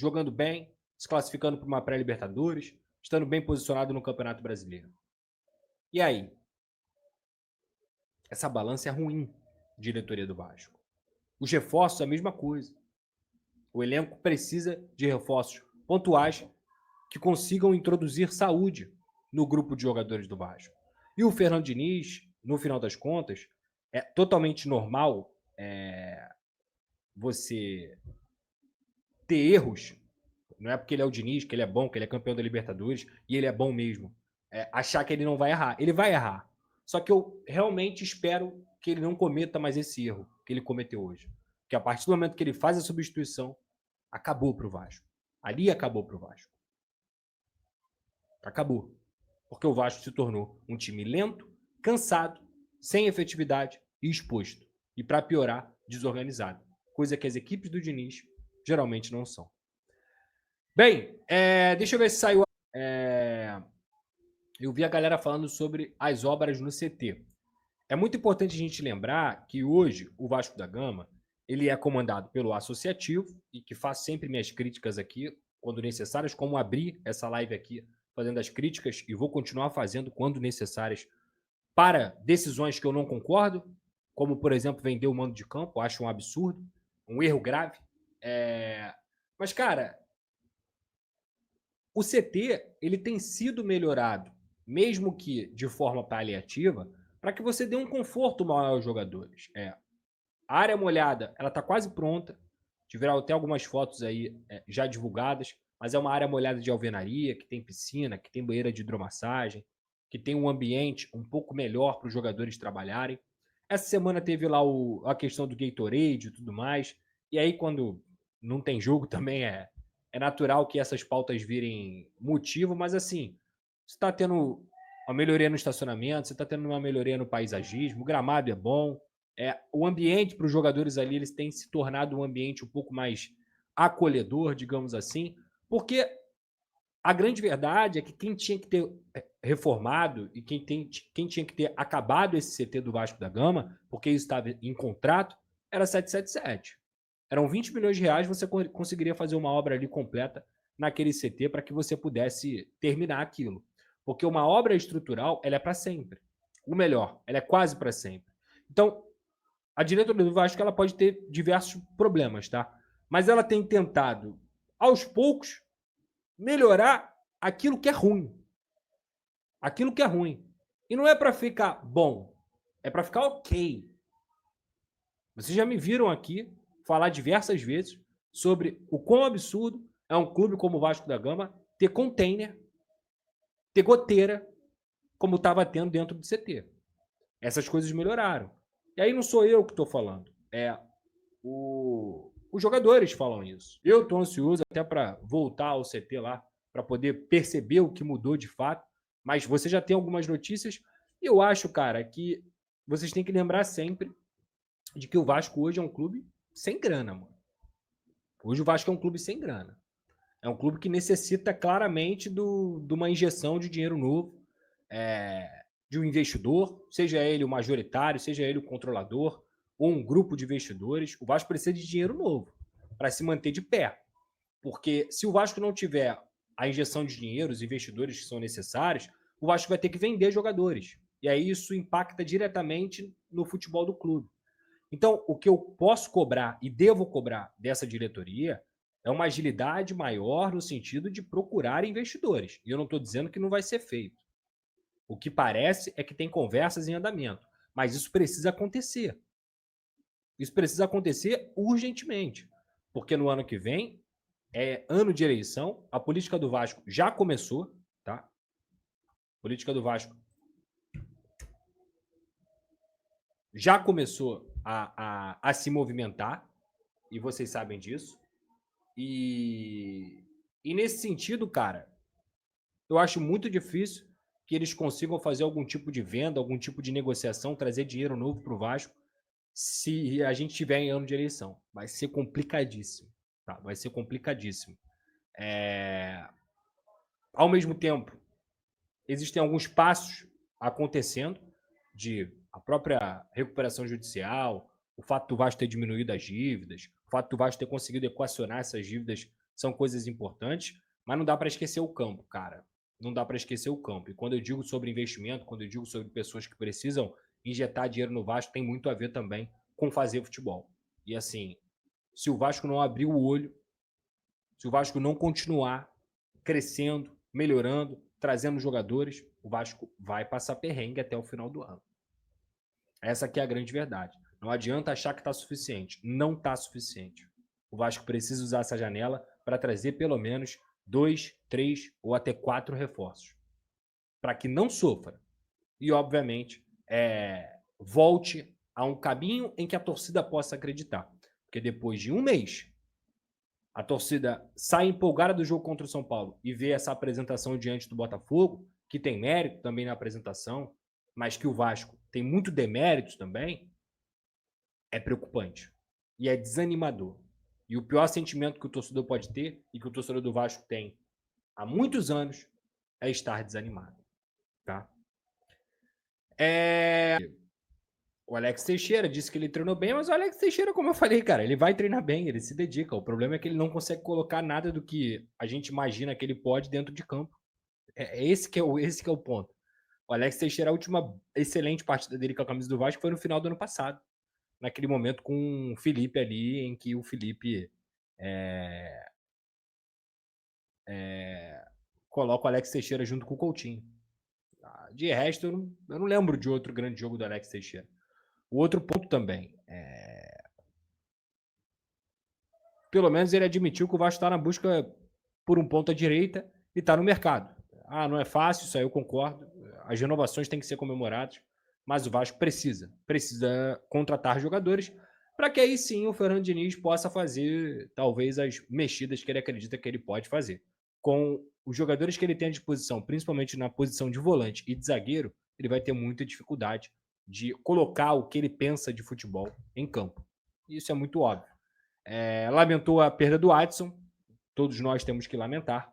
jogando bem, se classificando para uma pré-Libertadores, estando bem posicionado no Campeonato Brasileiro. E aí? Essa balança é ruim, diretoria do Vasco. Os reforços é a mesma coisa. O elenco precisa de reforços pontuais que consigam introduzir saúde no grupo de jogadores do Vasco. E o Fernando Diniz, no final das contas, é totalmente normal você ter erros. Não é porque ele é o Diniz, que ele é bom, que ele é campeão da Libertadores, e ele é bom mesmo. Achar que ele não vai errar. Ele vai errar. Só que eu realmente espero que ele não cometa mais esse erro que ele cometeu hoje. Que a partir do momento que ele faz a substituição, acabou pro Vasco. Ali acabou pro Vasco. Acabou. Porque o Vasco se tornou um time lento, cansado, sem efetividade e exposto. E para piorar, desorganizado. Coisa que as equipes do Diniz geralmente não são. Bem, deixa eu ver se saiu. Eu vi a galera falando sobre as obras no CT. É muito importante a gente lembrar que hoje o Vasco da Gama ele é comandado pelo associativo e que faz sempre minhas críticas aqui quando necessárias, como abrir essa live aqui fazendo as críticas e vou continuar fazendo quando necessárias para decisões que eu não concordo, como por exemplo vender o mando de campo, acho um absurdo, um erro grave. Mas cara, o CT ele tem sido melhorado, mesmo que de forma paliativa, para que você dê um conforto maior aos jogadores. A área molhada, ela está quase pronta. Tiveram até algumas fotos aí já divulgadas, mas é uma área molhada de alvenaria, que tem piscina, que tem banheira de hidromassagem, que tem um ambiente um pouco melhor para os jogadores trabalharem. Essa semana teve lá a questão do Gatorade e tudo mais. E aí, quando não tem jogo, também é natural que essas pautas virem motivo, mas assim, você está tendo uma melhoria no estacionamento, você está tendo uma melhoria no paisagismo, o gramado é bom, o ambiente para os jogadores ali, eles têm se tornado um ambiente um pouco mais acolhedor, digamos assim, porque a grande verdade é que quem tinha que ter reformado e quem tinha que ter acabado esse CT do Vasco da Gama, porque isso estava em contrato, era 777. Eram 20 milhões de reais, você conseguiria fazer uma obra ali completa naquele CT para que você pudesse terminar aquilo. Porque uma obra estrutural, ela é para sempre. O melhor, ela é quase para sempre. Então, a diretoria do Vasco ela pode ter diversos problemas, tá? Mas ela tem tentado, aos poucos, melhorar aquilo que é ruim. Aquilo que é ruim. E não é para ficar bom, é para ficar ok. Vocês já me viram aqui falar diversas vezes sobre o quão absurdo é um clube como o Vasco da Gama ter container, ter goteira, como estava tendo dentro do CT. Essas coisas melhoraram. E aí não sou eu que estou falando, os jogadores falam isso. Eu estou ansioso até para voltar ao CT lá, para poder perceber o que mudou de fato. Mas você já tem algumas notícias. E eu acho, cara, que vocês têm que lembrar sempre de que o Vasco hoje é um clube sem grana, mano. Hoje o Vasco é um clube sem grana. É um clube que necessita claramente de uma injeção de dinheiro novo, de um investidor, seja ele o majoritário, seja ele o controlador, ou um grupo de investidores. O Vasco precisa de dinheiro novo para se manter de pé. Porque se o Vasco não tiver a injeção de dinheiro, os investidores que são necessários, o Vasco vai ter que vender jogadores. E aí isso impacta diretamente no futebol do clube. Então, o que eu posso cobrar e devo cobrar dessa diretoria é uma agilidade maior no sentido de procurar investidores. E eu não estou dizendo que não vai ser feito. O que parece é que tem conversas em andamento. Mas isso precisa acontecer. Isso precisa acontecer urgentemente. Porque no ano que vem é ano de eleição. A política do Vasco já começou, tá? A política do Vasco já começou a se movimentar. E vocês sabem disso. E nesse sentido, cara, eu acho muito difícil que eles consigam fazer algum tipo de venda, algum tipo de negociação, trazer dinheiro novo para o Vasco, se a gente tiver em ano de eleição. Vai ser complicadíssimo. Tá? Vai ser complicadíssimo. Ao mesmo tempo, existem alguns passos acontecendo de a própria recuperação judicial, o fato do Vasco ter diminuído as dívidas, o fato do Vasco ter conseguido equacionar essas dívidas são coisas importantes, mas não dá para esquecer o campo, cara. Não dá para esquecer o campo. E quando eu digo sobre investimento, quando eu digo sobre pessoas que precisam injetar dinheiro no Vasco, tem muito a ver também com fazer futebol. E assim, se o Vasco não abrir o olho, se o Vasco não continuar crescendo, melhorando, trazendo jogadores, o Vasco vai passar perrengue até o final do ano. Essa aqui é a grande verdade. Não adianta achar que está suficiente. Não está suficiente. O Vasco precisa usar essa janela para trazer pelo menos 2, 3 ou até 4 reforços. Para que não sofra. E, obviamente, volte a um caminho em que a torcida possa acreditar. Porque depois de um mês, a torcida sai empolgada do jogo contra o São Paulo e vê essa apresentação diante do Botafogo, que tem mérito também na apresentação, mas que o Vasco tem muito deméritos também, é preocupante. E é desanimador. E o pior sentimento que o torcedor pode ter, e que o torcedor do Vasco tem há muitos anos, é estar desanimado. Tá? O Alex Teixeira disse que ele treinou bem, mas o Alex Teixeira, como eu falei, cara, ele vai treinar bem, ele se dedica. O problema é que ele não consegue colocar nada do que a gente imagina que ele pode dentro de campo. Esse que é o ponto. O Alex Teixeira, a última excelente partida dele com a camisa do Vasco foi no final do ano passado. Naquele momento com o Felipe ali, em que o Felipe coloca o Alex Teixeira junto com o Coutinho. De resto, eu não lembro de outro grande jogo do Alex Teixeira. O outro ponto também, pelo menos ele admitiu que o Vasco está na busca por um ponta direita e está no mercado. Não é fácil, isso aí eu concordo. As renovações têm que ser comemoradas, mas o Vasco precisa contratar jogadores para que aí sim o Fernando Diniz possa fazer talvez as mexidas que ele acredita que ele pode fazer. Com os jogadores que ele tem à disposição, principalmente na posição de volante e de zagueiro, ele vai ter muita dificuldade de colocar o que ele pensa de futebol em campo. Isso é muito óbvio. Lamentou a perda do Adson, todos nós temos que lamentar,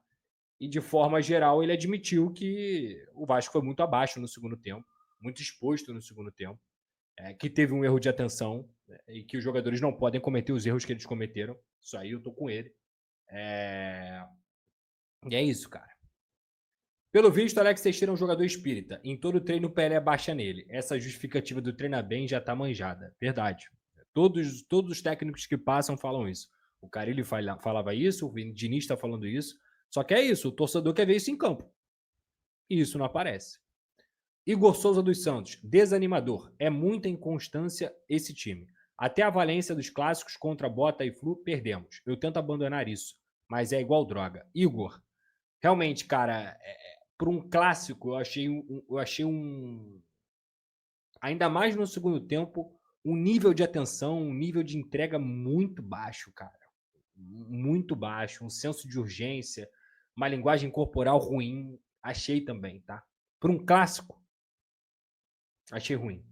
e de forma geral ele admitiu que o Vasco foi muito abaixo no segundo tempo, muito exposto no segundo tempo, que teve um erro de atenção e que os jogadores não podem cometer os erros que eles cometeram. Isso aí eu tô com ele. E é isso, cara. Pelo visto, Alex Teixeira é um jogador espírita. Em todo treino, o Pelé baixa nele. Essa justificativa do treinar bem já tá manjada. Verdade. Todos os técnicos que passam falam isso. O Carille falava isso, o Diniz está falando isso. Só que é isso, o torcedor quer ver isso em campo. E isso não aparece. Igor Souza dos Santos, desanimador. É muita inconstância esse time. Até a valência dos clássicos contra Bota e Flu, perdemos. Eu tento abandonar isso, mas é igual droga. Igor, realmente, cara, por um clássico, eu achei um... Ainda mais no segundo tempo, um nível de atenção, um nível de entrega muito baixo, cara. Muito baixo, um senso de urgência, uma linguagem corporal ruim. Achei também, tá? Por um clássico, achei ruim.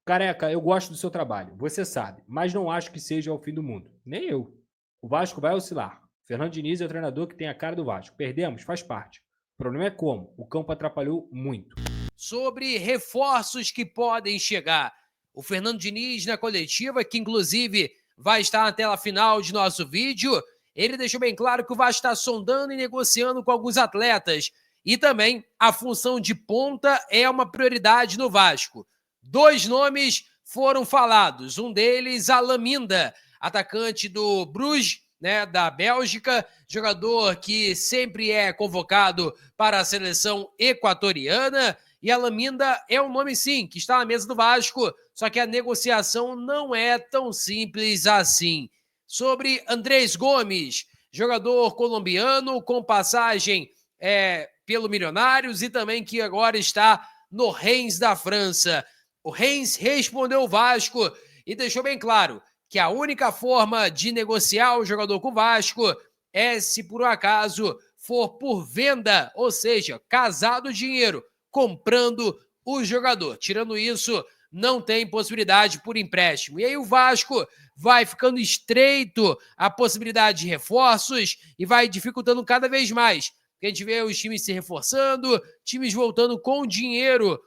Careca, eu gosto do seu trabalho, você sabe, mas não acho que seja o fim do mundo. Nem eu. O Vasco vai oscilar. Fernando Diniz é o treinador que tem a cara do Vasco. Perdemos, faz parte. O problema é como. O campo atrapalhou muito. Sobre reforços que podem chegar. O Fernando Diniz, na coletiva, que inclusive vai estar na tela final de nosso vídeo, ele deixou bem claro que o Vasco está sondando e negociando com alguns atletas. E também a função de ponta é uma prioridade no Vasco. 2 nomes foram falados. Um deles, Alan Minda, atacante do Bruges, da Bélgica, jogador que sempre é convocado para a seleção equatoriana. E Alan Minda é um nome, sim, que está na mesa do Vasco, só que a negociação não é tão simples assim. Sobre Andrés Gomes, jogador colombiano com passagem pelo Milionários e também que agora está no Reims da França. O Reims respondeu o Vasco e deixou bem claro que a única forma de negociar o jogador com o Vasco é se por um acaso for por venda, ou seja, casado o dinheiro, comprando o jogador. Tirando isso, não tem possibilidade por empréstimo. E aí o Vasco vai ficando estreito a possibilidade de reforços e vai dificultando cada vez mais. A gente vê os times se reforçando, times voltando com dinheiro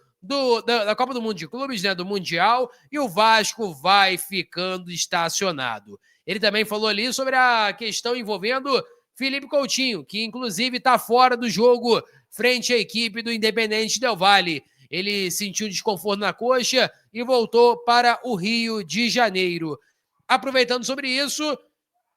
da Copa do Mundo de Clubes, do Mundial, e o Vasco vai ficando estacionado. Ele também falou ali sobre a questão envolvendo Felipe Coutinho, que inclusive está fora do jogo frente à equipe do Independente Del Valle. Ele sentiu desconforto na coxa e voltou para o Rio de Janeiro. Aproveitando sobre isso,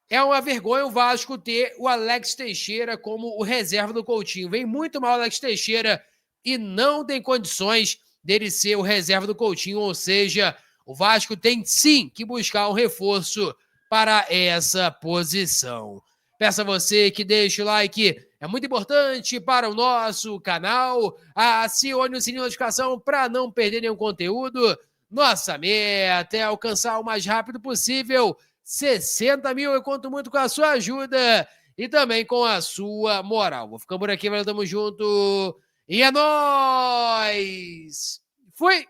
é uma vergonha o Vasco ter o Alex Teixeira como o reserva do Coutinho. Vem muito mal o Alex Teixeira e não tem condições dele ser o reserva do Coutinho, ou seja, o Vasco tem sim que buscar um reforço para essa posição. Peço a você que deixe o like, é muito importante para o nosso canal. Acione o sininho de notificação para não perder nenhum conteúdo. Nossa meta é alcançar o mais rápido possível 60 mil. Eu conto muito com a sua ajuda e também com a sua moral. Vou ficando por aqui, valeu, tamo junto. E é nóis! Fui!